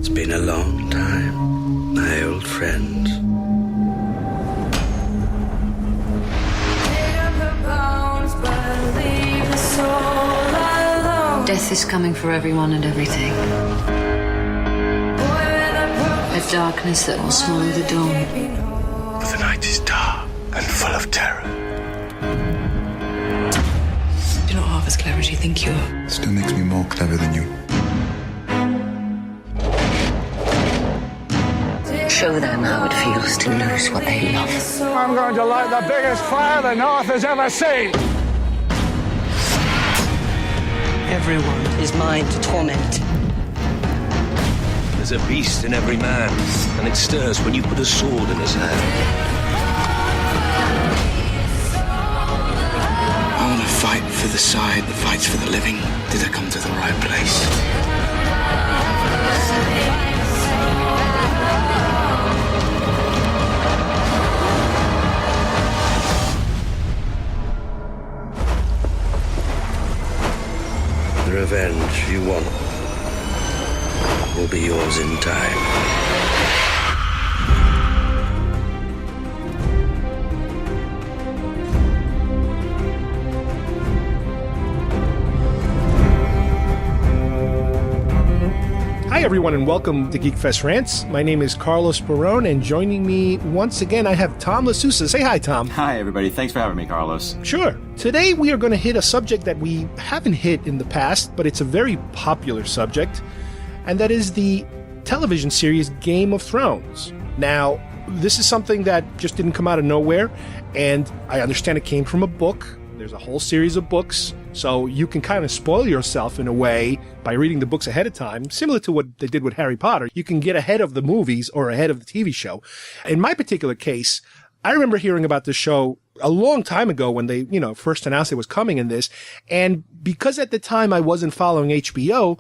It's been a long time, my old friend. Death is coming for everyone and everything. A darkness that will swallow the dawn. But the night is dark and full of terror. You're not half as clever as you think you are. Still makes me more clever than you. Show them how it feels to lose what they love. I'm going to light the biggest fire the North has ever seen. Everyone is mine to torment. There's a beast in every man, and it stirs when you put a sword in his hand. I want to fight for the side that fights for the living. Did I come to the right place? The revenge you want will be yours in time. Hi, everyone, and welcome to GeekFest Rants. My name is Carlos Barone, and joining me once again, I have Tom LaSousa. Say hi, Tom. Hi, everybody. Thanks for having me, Carlos. Sure. Today, we are going to hit a subject that we haven't hit in the past, but it's a very popular subject, and that is the television series Game of Thrones. Now, this is something that just didn't come out of nowhere, and I understand it came from a book. There's a whole series of books, so you can kind of spoil yourself in a way by reading the books ahead of time, similar to what they did with Harry Potter. You can get ahead of the movies or ahead of the TV show. In my particular case, I remember hearing about this show a long time ago when they, first announced it was coming in this, and because at the time I wasn't following HBO,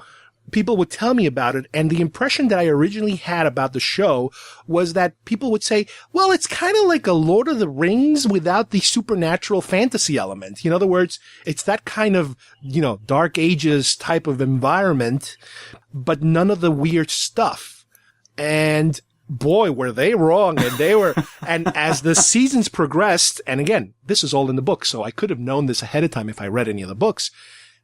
people would tell me about it, and the impression that I originally had about the show was that people would say, well, it's kind of like a Lord of the Rings without the supernatural fantasy element. In other words, it's that kind of, Dark Ages type of environment, but none of the weird stuff. And boy, were they wrong. And as the seasons progressed, and again, this is all in the book, so I could have known this ahead of time if I read any of the books.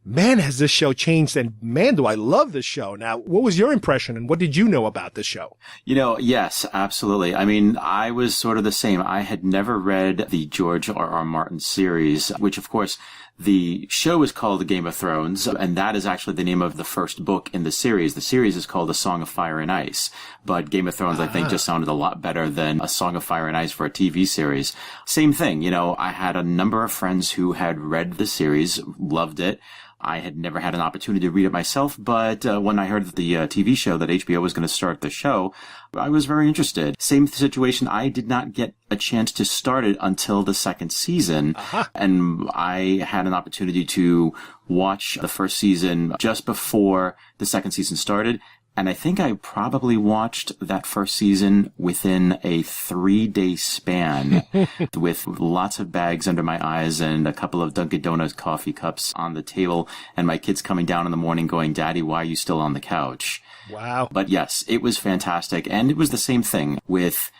Man, has this show changed, and man, do I love this show. Now, what was your impression, and what did you know about this show? Yes, absolutely. I mean, I was sort of the same. I had never read the George R.R. Martin series, which, of course, the show is called The Game of Thrones, and that is actually the name of the first book in the series. The series is called A Song of Fire and Ice, but Game of Thrones, I think, just sounded a lot better than A Song of Fire and Ice for a TV series. Same thing, I had a number of friends who had read the series, loved it. I had never had an opportunity to read it myself, but when I heard the TV show that HBO was going to start the show, I was very interested. Same situation. I did not get a chance to start it until the second season, and I had an opportunity to watch the first season just before the second season started. And I think I probably watched that first season within a 3-day span with lots of bags under my eyes and a couple of Dunkin' Donuts coffee cups on the table and my kids coming down in the morning going, Daddy, why are you still on the couch? Wow. But yes, it was fantastic. And it was the same thing with,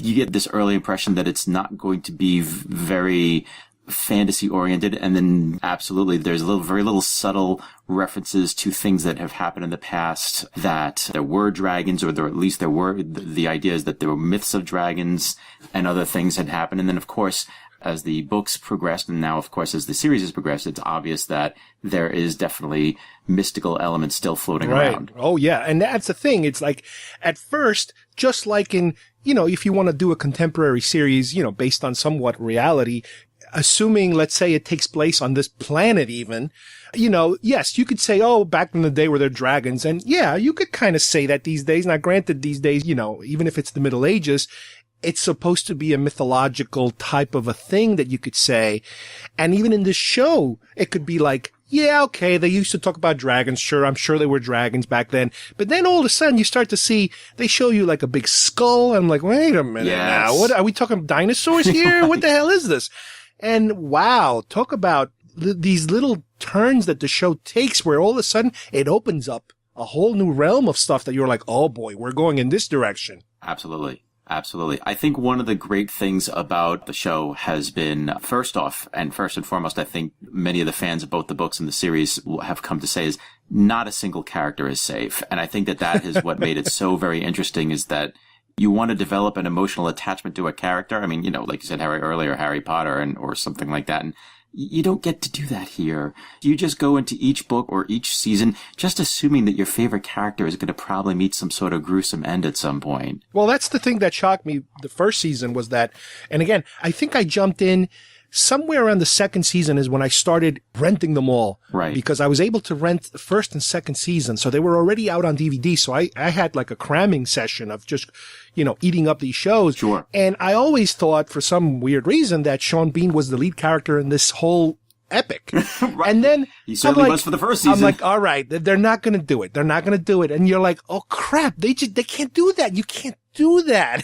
you get this early impression that it's not going to be very fantasy oriented, and then absolutely there's very little subtle references to things that have happened in the past, that there were dragons, or at least there were the ideas that there were myths of dragons and other things had happened. And then of course, as the books progressed, and now of course as the series has progressed, it's obvious that there is definitely mystical elements still floating around. Oh yeah, and that's the thing. It's like at first, just like in, if you want to do a contemporary series, based on somewhat reality, assuming, let's say, it takes place on this planet even, yes, you could say, oh, back in the day were there dragons? And yeah, you could kind of say that these days. Now, granted, these days, even if it's the Middle Ages, it's supposed to be a mythological type of a thing that you could say. And even in this show, it could be like, yeah, okay, they used to talk about dragons. Sure, I'm sure there were dragons back then. But then all of a sudden you start to see, they show you like a big skull. And I'm like, wait a minute now. What are we talking dinosaurs here? What the hell is this? And wow, talk about these little turns that the show takes where all of a sudden it opens up a whole new realm of stuff that you're like, oh boy, we're going in this direction. Absolutely. Absolutely. I think one of the great things about the show has been, first and foremost, I think many of the fans of both the books and the series have come to say is not a single character is safe. And I think that is what made it so very interesting, is that you want to develop an emotional attachment to a character. I mean, like you said, Harry Potter or something like that. And you don't get to do that here. You just go into each book or each season just assuming that your favorite character is going to probably meet some sort of gruesome end at some point. Well, that's the thing that shocked me the first season was that, and again, I think I jumped in somewhere around the second season is when I started renting them all. Right. Because I was able to rent the first and second season. So they were already out on DVD. So I had like a cramming session of just, eating up these shows. Sure. And I always thought for some weird reason that Sean Bean was the lead character in this whole epic. Right. And then he certainly was for the first season. I'm like, all right, they're not going to do it. They're not going to do it. And you're like, oh crap, they can't do that. You can't do that.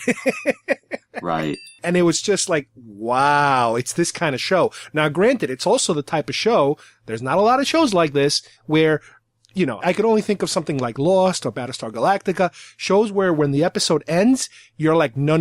Right. And it was just like, wow, it's this kind of show. Now, granted, it's also the type of show, there's not a lot of shows like this where, I could only think of something like Lost or Battlestar Galactica, shows where when the episode ends, you're like, no.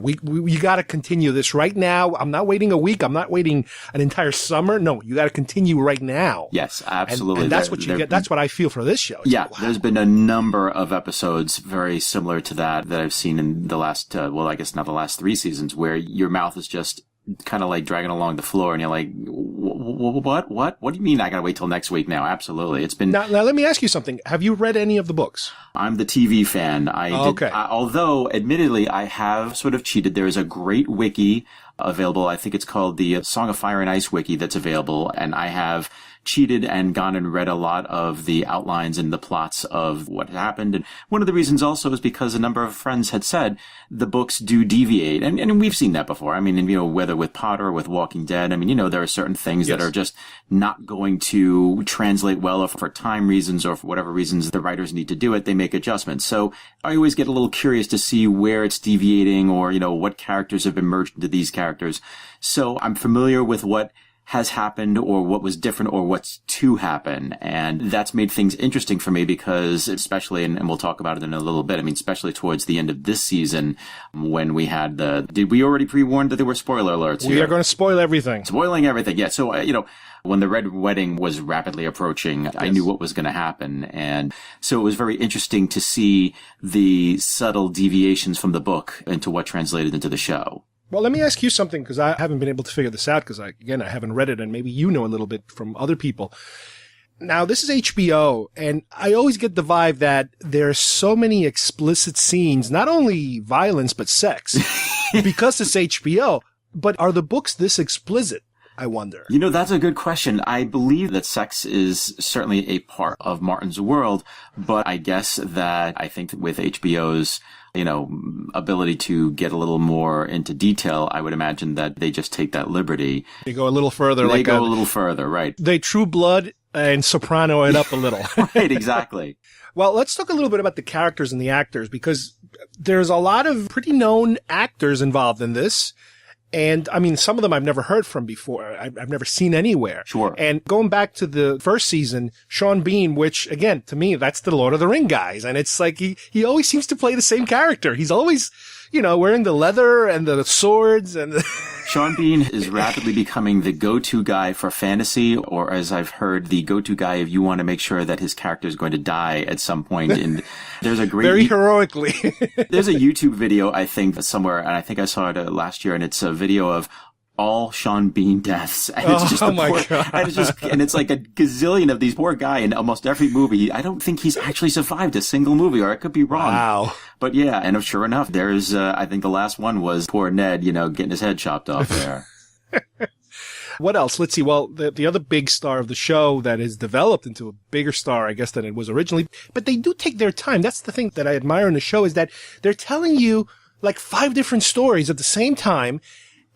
We got to continue this right now. I'm not waiting a week. I'm not waiting an entire summer. No, you got to continue right now. Yes, absolutely. And that's what you get. That's what I feel for this show. It's like, wow. There's been a number of episodes very similar to that I've seen in the last, I guess not the last 3 seasons, where your mouth is just kind of like dragging along the floor and you're like, what do you mean I gotta wait till next week now? Absolutely. It's been... Now let me ask you something. Have you read any of the books? I'm the TV fan. Okay. Although admittedly I have sort of cheated. There is a great wiki available. I think it's called the Song of Fire and Ice wiki that's available. And I have cheated and gone and read a lot of the outlines and the plots of what happened. And one of the reasons also is because a number of friends had said the books do deviate. And we've seen that before. I mean, whether with Potter or with Walking Dead, I mean, there are certain things that are just not going to translate well, or for time reasons or for whatever reasons the writers need to do it, they make adjustments. So I always get a little curious to see where it's deviating or, what characters have been merged into these characters. So I'm familiar with what has happened or what was different or what's to happen. And that's made things interesting for me because especially, and we'll talk about it in a little bit, I mean, especially towards the end of this season when we had did we already pre-warn that there were spoiler alerts here? We are going to spoil everything. Spoiling everything. Yeah. So, when the Red Wedding was rapidly approaching, yes. I knew what was going to happen. And so it was very interesting to see the subtle deviations from the book into what translated into the show. Well, let me ask you something, because I haven't been able to figure this out, because I haven't read it, and maybe you know a little bit from other people. Now, this is HBO, and I always get the vibe that there are so many explicit scenes, not only violence, but sex, because it's HBO. But are the books this explicit? I wonder. That's a good question. I believe that sex is certainly a part of Martin's world, but I guess that I think that with HBO's ability to get a little more into detail, I would imagine that they just take that liberty. They go a little further. They go a little further, right. They True Blood and Soprano it up a little. Right, exactly. Well, let's talk a little bit about the characters and the actors, because there's a lot of pretty known actors involved in this. And I mean, some of them I've never heard from before. I've never seen anywhere. Sure. And going back to the first season, Sean Bean, which again, to me, that's the Lord of the Ring guys. And it's like he always seems to play the same character. He's always, wearing the leather and the swords and Sean Bean is rapidly becoming the go-to guy for fantasy, or as I've heard, the go-to guy if you want to make sure that his character is going to die at some point. And there's a great... Very heroically. There's a YouTube video, I think, somewhere, and I think I saw it last year, and it's a video of all Sean Bean deaths. And it's just God. And it's like a gazillion of these poor guy in almost every movie. I don't think he's actually survived a single movie, or I could be wrong. Wow. But yeah, and sure enough, there's, I think the last one was poor Ned, getting his head chopped off there. What else? Let's see. Well, the other big star of the show that is developed into a bigger star, I guess, than it was originally. But they do take their time. That's the thing that I admire in the show, is that they're telling you like 5 different stories at the same time.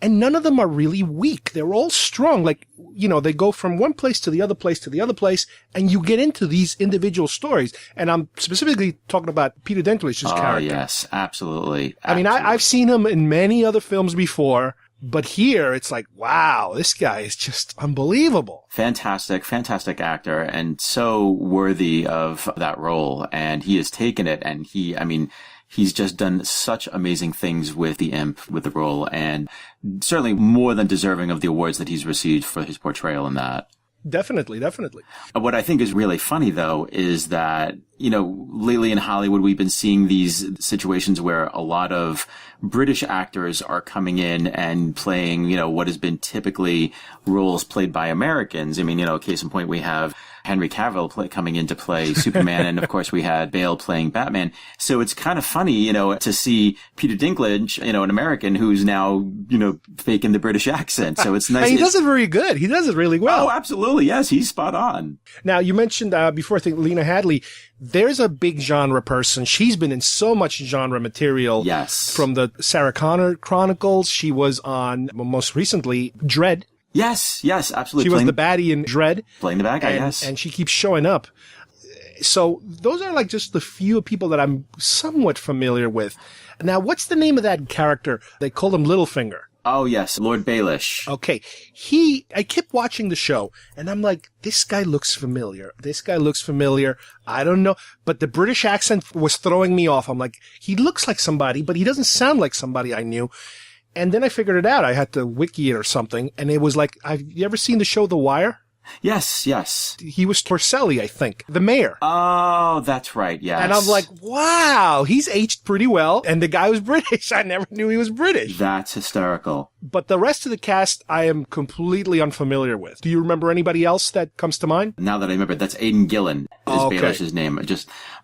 And none of them are really weak. They're all strong. Like, they go from one place to the other place to the other place, and you get into these individual stories. And I'm specifically talking about Peter Dinklage's character. Oh, yes, absolutely. I mean, I've seen him in many other films before, But here, it's like, wow, this guy is just unbelievable. Fantastic actor, and so worthy of that role. And he has taken it, and he's just done such amazing things with the Imp, with the role, and certainly more than deserving of the awards that he's received for his portrayal in that. Definitely. What I think is really funny, though, is that, lately in Hollywood, we've been seeing these situations where a lot of British actors are coming in and playing, what has been typically roles played by Americans. Case in point, we have Henry Cavill coming in to play Superman, and of course we had Bale playing Batman. So it's kind of funny, to see Peter Dinklage, an American who's now, faking the British accent. So it's nice. And he does it very good. He does it really well. Oh, absolutely. Yes, he's spot on. Now, you mentioned before, I think, Lena Headey. There's a big genre person. She's been in so much genre material. Yes. From the Sarah Connor Chronicles. She was on, most recently, Dredd. Yes, absolutely. She was the baddie in Dredd. Playing the bad guy, yes. And she keeps showing up. So those are like just the few people that I'm somewhat familiar with. Now, what's the name of that character? They called him Littlefinger. Oh, yes, Lord Baelish. Okay. I kept watching the show, and I'm like, this guy looks familiar. I don't know. But the British accent was throwing me off. I'm like, he looks like somebody, but he doesn't sound like somebody I knew. And then I figured it out. I had to wiki it or something, and it was like, have you ever seen the show The Wire? Yes. He was Torselli, I think. The mayor. Oh, that's right, yes. And I'm like, wow, he's aged pretty well. And the guy was British. I never knew he was British. That's hysterical. But the rest of the cast, I am completely unfamiliar with. Do you remember anybody else that comes to mind? Now that I remember, that's Aidan Gillen is Baelish's name.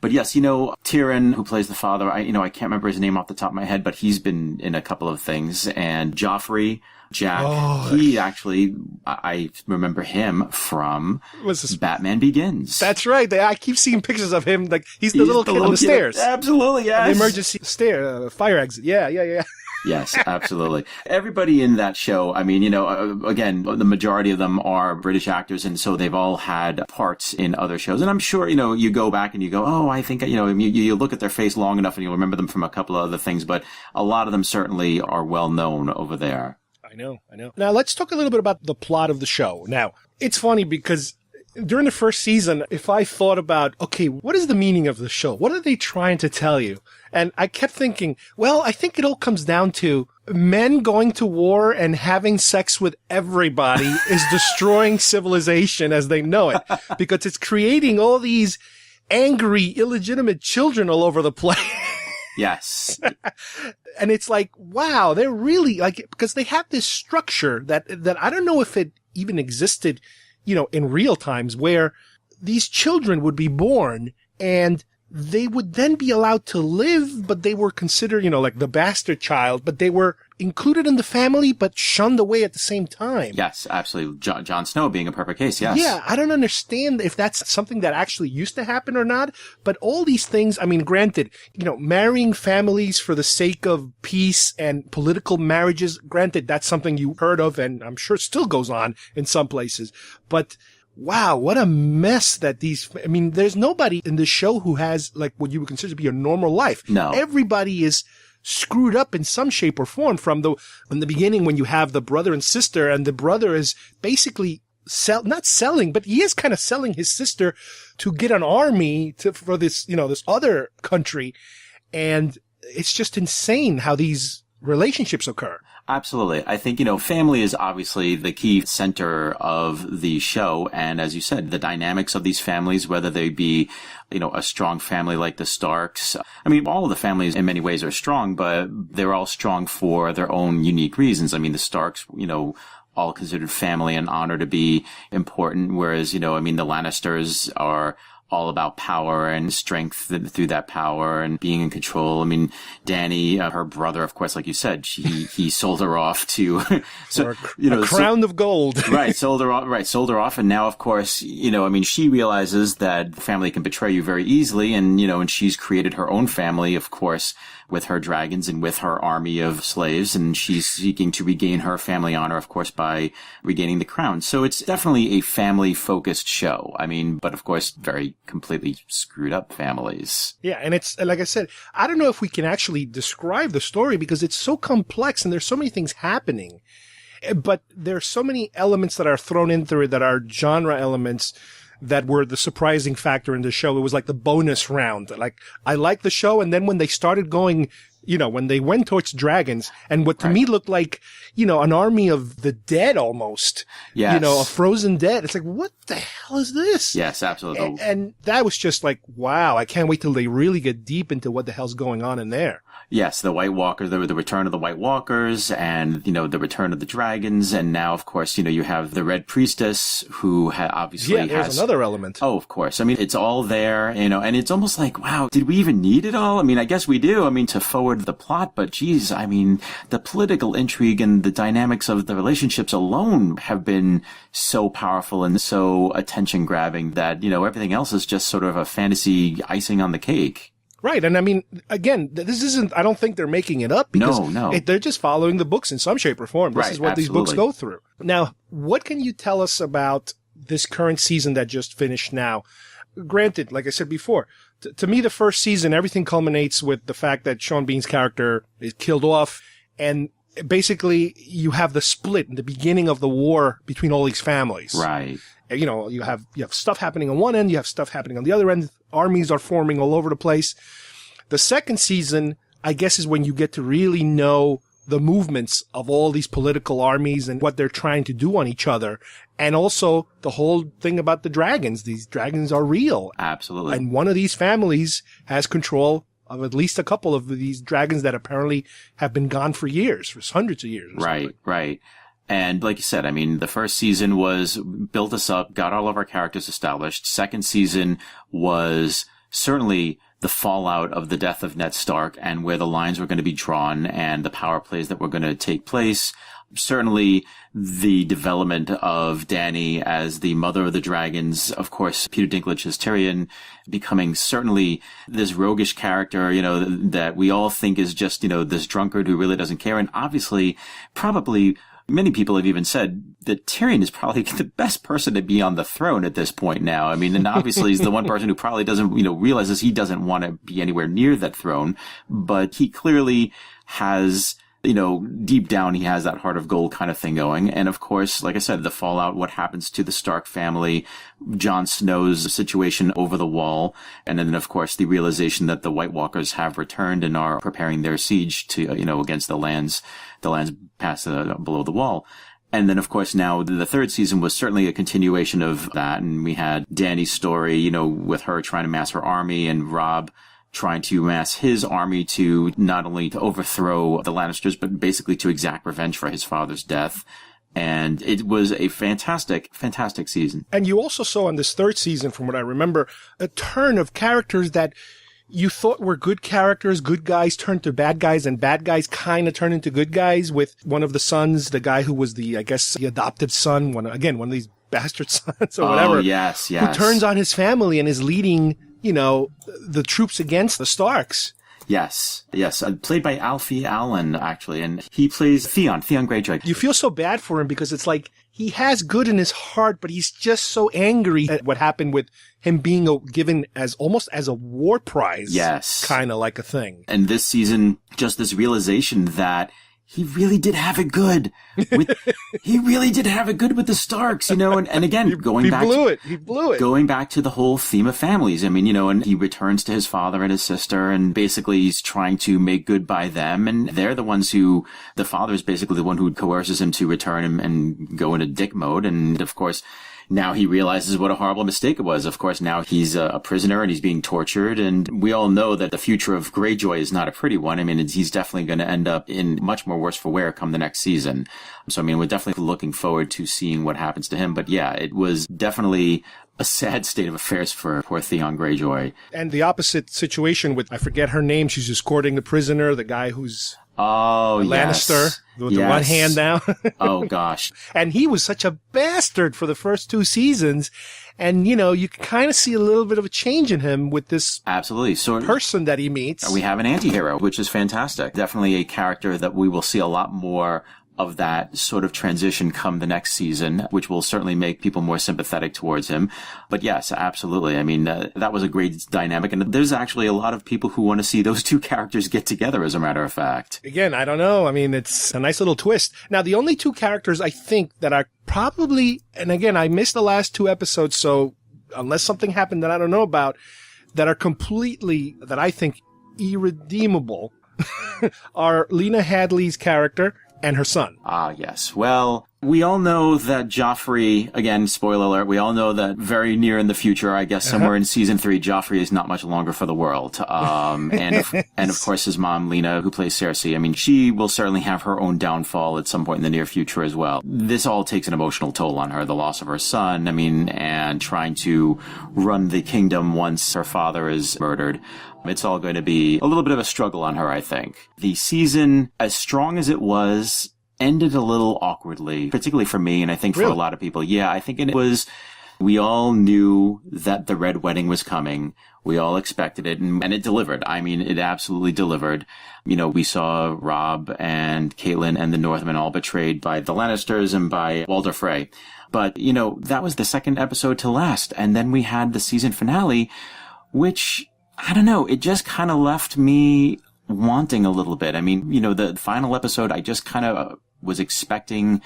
But yes, Tyrion, who plays the father, I can't remember his name off the top of my head, but he's been in a couple of things. And Joffrey, Jack, he actually, I remember him from Batman Begins. That's right. I keep seeing pictures of him. Like he's the little kid on the stairs. Absolutely, yes. The emergency fire exit. Yeah. Yes, absolutely. Everybody in that show, again, the majority of them are British actors, and so they've all had parts in other shows. And I'm sure, you go back and you go, oh, I think, you look at their face long enough and you'll remember them from a couple of other things, but a lot of them certainly are well known over there. I know. Now, let's talk a little bit about the plot of the show. Now, it's funny because during the first season, if I thought about, okay, what is the meaning of the show? What are they trying to tell you? And I kept thinking, well, I think it all comes down to men going to war and having sex with everybody is destroying civilization as they know it, because it's creating all these angry, illegitimate children all over the place. Yes. And it's like, wow, they're really because they have this structure that I don't know if it even existed, in real times, where these children would be born and they would then be allowed to live, but they were considered, like the bastard child, but they were included in the family, but shunned away at the same time. Yes, absolutely. Jon Snow being a perfect case, yes. Yeah, I don't understand if that's something that actually used to happen or not, but all these things, granted, marrying families for the sake of peace and political marriages, granted, that's something you heard of, and I'm sure it still goes on in some places, but wow, what a mess that there's nobody in the show who has what you would consider to be a normal life. No. Everybody is screwed up in some shape or form in the beginning when you have the brother and sister, and the brother is basically not selling, but he is kind of selling his sister to get an army for this, this other country. And it's just insane how these relationships occur. Absolutely. I think, family is obviously the key center of the show. And as you said, the dynamics of these families, whether they be, a strong family like the Starks. All of the families in many ways are strong, but they're all strong for their own unique reasons. The Starks, all considered family and honor to be important. Whereas, the Lannisters are all about power and strength through that power and being in control. Dany, her brother, of course, like you said, he sold her off to, a crown of gold. Right. Sold her off. And now, of course, she realizes that family can betray you very easily. And she's created her own family, of course, with her dragons and with her army of slaves. And she's seeking to regain her family honor, of course, by regaining the crown. So it's definitely a family focused show. But of course, very completely screwed up families. Yeah, and it's, like I said, I don't know if we can actually describe the story because it's so complex and there's so many things happening. But there's so many elements that are thrown into it that are genre elements that were the surprising factor in the show. It was like the bonus round. Like, I liked the show, and then when they started going, when they went towards dragons, and what to me looked like, an army of the dead almost. Yes. A frozen dead. It's like, what the hell is this? Yes, absolutely. And that was just like, wow, I can't wait till they really get deep into what the hell's going on in there. Yes, the White Walkers, the return of the White Walkers, and, the return of the dragons, and now, of course, you have the Red Priestess, who obviously has... Yeah, there's another element. Oh, of course. I mean, it's all there, and it's almost like, wow, did we even need it all? I mean, I guess we do, to forward the plot, but geez, the political intrigue and the dynamics of the relationships alone have been so powerful and so attention-grabbing that, everything else is just sort of a fantasy icing on the cake. Right. And again, this isn't, I don't think they're making it up because no. They're just following the books in some shape or form. This is what absolutely. These books go through. Now, what can you tell us about this current season that just finished now? Granted, like I said before, to me, the first season, everything culminates with the fact that Sean Bean's character is killed off, and basically you have the split in the beginning of the war between all these families. Right. You have stuff happening on one end, you have stuff happening on the other end. Armies are forming all over the place. The second season, I guess, is when you get to really know the movements of all these political armies and what they're trying to do on each other. And also the whole thing about the dragons. These dragons are real. Absolutely. And one of these families has control of at least a couple of these dragons that apparently have been gone for years, for hundreds of years. Right. And like you said, the first season built us up, got all of our characters established. Second season was certainly the fallout of the death of Ned Stark and where the lines were going to be drawn and the power plays that were going to take place. Certainly the development of Dany as the mother of the dragons. Of course, Peter Dinklage as Tyrion becoming certainly this roguish character, that we all think is just, this drunkard who really doesn't care. And obviously, probably many people have even said that Tyrion is probably the best person to be on the throne at this point now. And obviously he's the one person who probably doesn't, realizes he doesn't want to be anywhere near that throne, but he clearly has, deep down, he has that heart of gold kind of thing going. And of course, like I said, the fallout, what happens to the Stark family, Jon Snow's situation over the wall, and then of course the realization that the White Walkers have returned and are preparing their siege to, against the lands past below the wall. And then, of course, now the third season was certainly a continuation of that. And we had Dany's story, with her trying to mass her army and Robb trying to mass his army to not only to overthrow the Lannisters, but basically to exact revenge for his father's death. And it was a fantastic, fantastic season. And you also saw in this third season, from what I remember, a turn of characters that you thought were good characters, good guys turned to bad guys, and bad guys kind of turned into good guys, with one of the sons, the guy who was the adoptive son, one of these bastard sons or whatever. Oh, yes. Who turns on his family and is leading, the troops against the Starks. Yes. Played by Alfie Allen, actually, and he plays Theon Greyjoy. You feel so bad for him because it's like he has good in his heart, but he's just so angry at what happened with him being given as almost as a war prize. Yes. Kind of like a thing. And this season, just this realization that he really did have it good. He really did have it good with the Starks, and again, He blew it. Going back to the whole theme of families. And he returns to his father and his sister, and basically he's trying to make good by them. And they're the ones the father is basically the one who coerces him to return and go into dick mode. And of course, now he realizes what a horrible mistake it was. Of course, now he's a prisoner and he's being tortured. And we all know that the future of Greyjoy is not a pretty one. He's definitely going to end up in much more worse for wear come the next season. So, we're definitely looking forward to seeing what happens to him. But yeah, it was definitely a sad state of affairs for poor Theon Greyjoy. And the opposite situation with, I forget her name, she's escorting the prisoner, the guy who's Lannister, with the one hand now. Oh, gosh. And he was such a bastard for the first two seasons. And, you can kind of see a little bit of a change in him with this person that he meets. We have an anti-hero, which is fantastic. Definitely a character that we will see a lot more of that sort of transition come the next season, which will certainly make people more sympathetic towards him. But yes, absolutely. I mean, that was a great dynamic. And there's actually a lot of people who want to see those two characters get together, as a matter of fact. Again, I don't know. I mean, it's a nice little twist. Now, the only two characters I think that are probably, and again, I missed the last two episodes, so unless something happened that I don't know about, that are completely, that I think, irredeemable, are Lena Headey's character and her son. Ah, yes. Well, we all know that Joffrey, again, spoiler alert, we all know that very near in the future, I guess somewhere in season 3, Joffrey is not much longer for the world. And of course his mom, Lena, who plays Cersei, I mean, she will certainly have her own downfall at some point in the near future as well. This all takes an emotional toll on her, the loss of her son, I mean, and trying to run the kingdom once her father is murdered. It's all going to be a little bit of a struggle on her, I think. The season, as strong as it was, ended a little awkwardly, particularly for me, and I think for a lot of people. Yeah, I think it was, we all knew that the Red Wedding was coming. We all expected it, and it delivered. I mean, it absolutely delivered. You know, we saw Robb and Catelyn and the Northmen all betrayed by the Lannisters and by Walder Frey. But, you know, that was the second episode to last, and then we had the season finale, which, I don't know, it just kind of left me wanting a little bit. I mean, you know, the final episode, I just kind of was expecting,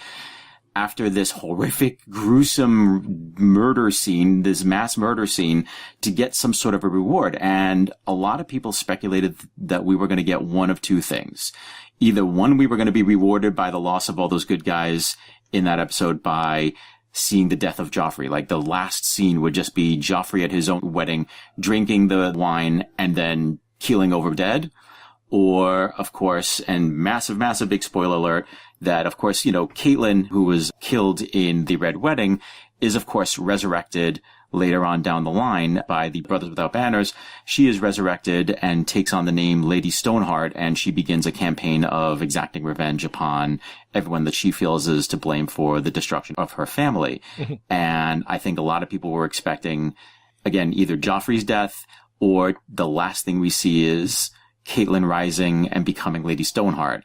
after this horrific, gruesome murder scene, this mass murder scene, to get some sort of a reward. And a lot of people speculated that we were going to get one of two things. Either one, we were going to be rewarded by the loss of all those good guys in that episode by seeing the death of Joffrey. Like, the last scene would just be Joffrey at his own wedding, drinking the wine and then keeling over dead. Or, of course, and massive big spoiler alert, that, of course, you know, Catelyn, who was killed in the Red Wedding, is, of course, resurrected later on down the line by the Brothers Without Banners. She is resurrected and takes on the name Lady Stoneheart, and she begins a campaign of exacting revenge upon everyone that she feels is to blame for the destruction of her family. And I think a lot of people were expecting, again, either Joffrey's death, or the last thing we see is Catelyn rising and becoming Lady Stoneheart.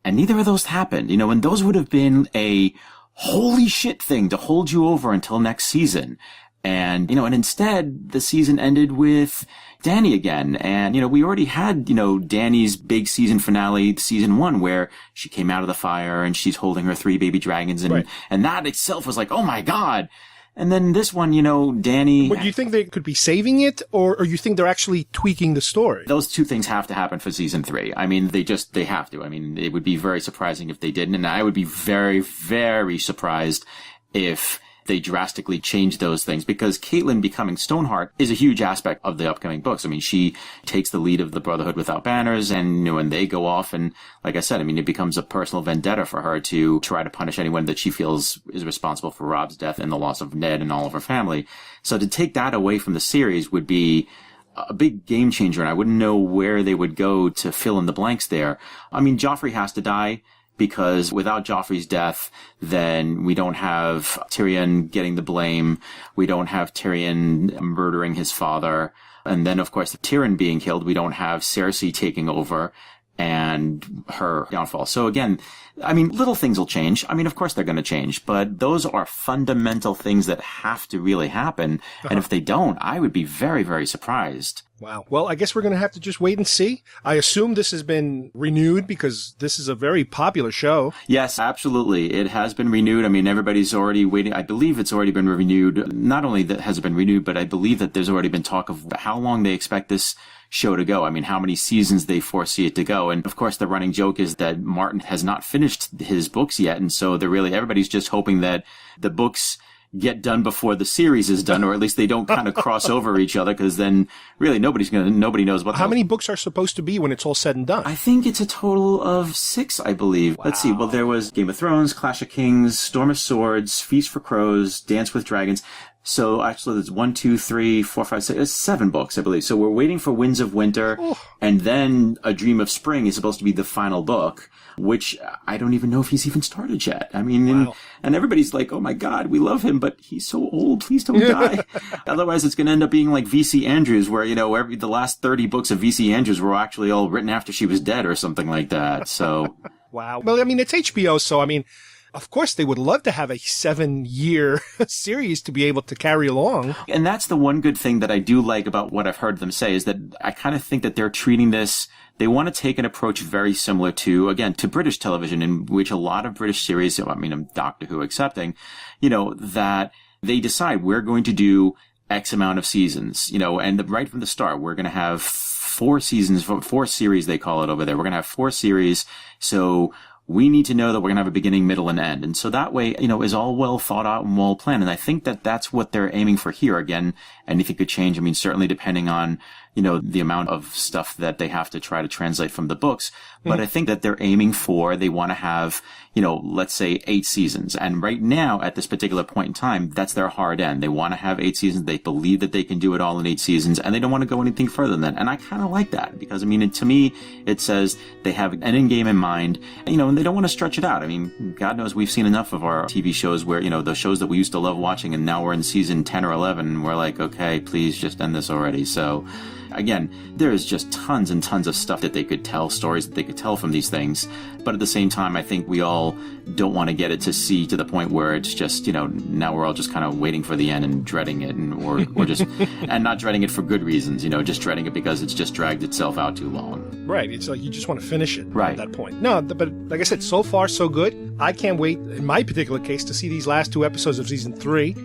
And neither of those happened, you know, and those would have been a holy shit thing to hold you over until next season. And, you know, and instead the season ended with Dany again. And, you know, we already had, you know, Dany's big season finale, season 1, where she came out of the fire and she's holding her 3 baby dragons. And, and that itself was like, oh my God. And then this one, you know, Dany... But do you think they could be saving it, or you think they're actually tweaking the story? Those two things have to happen for season 3. I mean, they have to. I mean, it would be very surprising if they didn't, and I would be very, very surprised if they drastically changed those things, because Catelyn becoming Stoneheart is a huge aspect of the upcoming books. I mean, she takes the lead of the Brotherhood Without Banners, and, you know, and they go off, and like I said, I mean, it becomes a personal vendetta for her to try to punish anyone that she feels is responsible for Robb's death and the loss of Ned and all of her family. So to take that away from the series would be a big game changer, and I wouldn't know where they would go to fill in the blanks there. I mean, Joffrey has to die, because without Joffrey's death, then we don't have Tyrion getting the blame. We don't have Tyrion murdering his father. And then, of course, Tyrion being killed, we don't have Cersei taking over and her downfall. So again, I mean, little things will change. I mean, of course they're going to change, but those are fundamental things that have to really happen. And if they don't, I would be very, very surprised. Wow. Well, I guess we're going to have to just wait and see. I assume this has been renewed because this is a very popular show. Yes, absolutely. It has been renewed. I mean, everybody's already waiting. I believe it's already been renewed. Not only that has it been renewed, but I believe that there's already been talk of how long they expect this show to go. I mean, how many seasons they foresee it to go. And of course, the running joke is that Martin has not finished his books yet. And so everybody's just hoping that the books get done before the series is done, or at least they don't kind of cross over each other, because then really nobody knows what. How many books are supposed to be when it's all said and done? I think it's a total of 6, I believe. Wow. Let's see. Well, there was Game of Thrones, Clash of Kings, Storm of Swords, Feast for Crows, Dance with Dragons. So actually there's 1, 2, 3, 4, 5, 6, 7 books, I believe. So we're waiting for Winds of Winter, and then A Dream of Spring is supposed to be the final book, which I don't even know if he's even started yet. I mean, and everybody's like, oh my God, we love him, but he's so old. Please don't die. Otherwise, it's going to end up being like V.C. Andrews, where, you know, the last 30 books of V.C. Andrews were actually all written after she was dead or something like that. So Wow. Well, I mean, it's HBO, so I mean, of course they would love to have a 7-year series to be able to carry along. And that's the one good thing that I do like about what I've heard them say is that I kind of think that they're treating this, they want to take an approach very similar to, again, to British television, in which a lot of British series, I mean, Doctor Who accepting, that they decide we're going to do X amount of seasons, and right from the start, we're going to have 4 seasons, 4 series, they call it over there. We're going to have 4 series. So we need to know that we're going to have a beginning, middle, and end. And so that way, is all well thought out and well planned. And I think that that's what they're aiming for here. Again, anything could change. I mean, certainly depending on, the amount of stuff that they have to try to translate from the books. But I think that they're aiming for, they want to have, let's say 8 seasons. And right now, at this particular point in time, that's their hard end. They want to have 8 seasons. They believe that they can do it all in 8 seasons, and they don't want to go anything further than that. And I kind of like that because, to me, it says they have an end game in mind, and they don't want to stretch it out. I mean, God knows we've seen enough of our TV shows where, the shows that we used to love watching, and now we're in season 10 or 11, and we're like, okay, please just end this already. So, again, there is just tons and tons of stuff that they could tell, stories that they could tell from these things. But at the same time, I think we all don't want to get it to the point where it's just, now we're all just kind of waiting for the end and dreading it, or just, and not dreading it for good reasons, just dreading it because it's just dragged itself out too long. Right. It's like you just want to finish it right at that point. No, but like I said, so far so good. I can't wait, in my particular case, to see these last 2 episodes of season 3.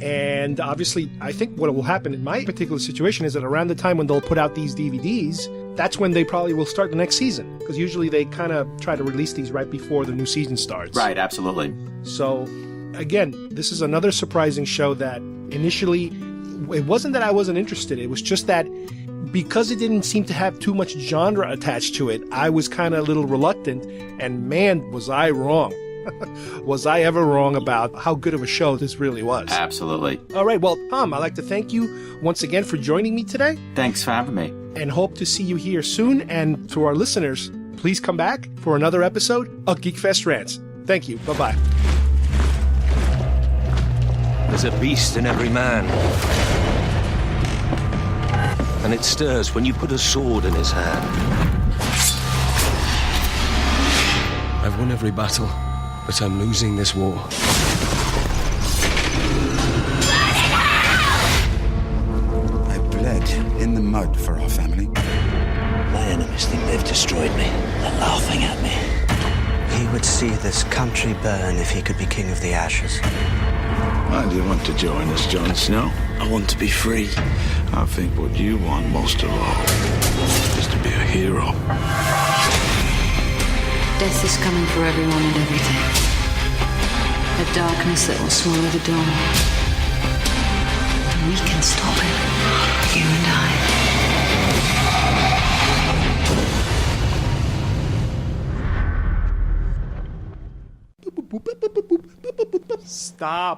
And obviously, I think what will happen in my particular situation is that around the time when they'll put out these DVDs, that's when they probably will start the next season. Because usually they kind of try to release these right before the new season starts. Right, absolutely. So, again, this is another surprising show that initially, it wasn't that I wasn't interested. It was just that because it didn't seem to have too much genre attached to it, I was kind of a little reluctant. And man, was I wrong. Was I ever wrong about how good of a show this really was? Absolutely. All right. Well, Tom, I'd like to thank you once again for joining me today. Thanks for having me. And hope to see you here soon. And to our listeners, please come back for another episode of GeekFest Rants. Thank you. Bye-bye. There's a beast in every man. And it stirs when you put a sword in his hand. I've won every battle, but I'm losing this war. I bled in the mud for our family. My enemies think they've destroyed me. They're laughing at me. He would see this country burn if he could be king of the ashes. Why do you want to join us, Jon Snow? I want to be free. I think what you want most of all is to be a hero. Death is coming for everyone and everything. A darkness that will swallow the dawn. And we can stop it. You and I. Stop.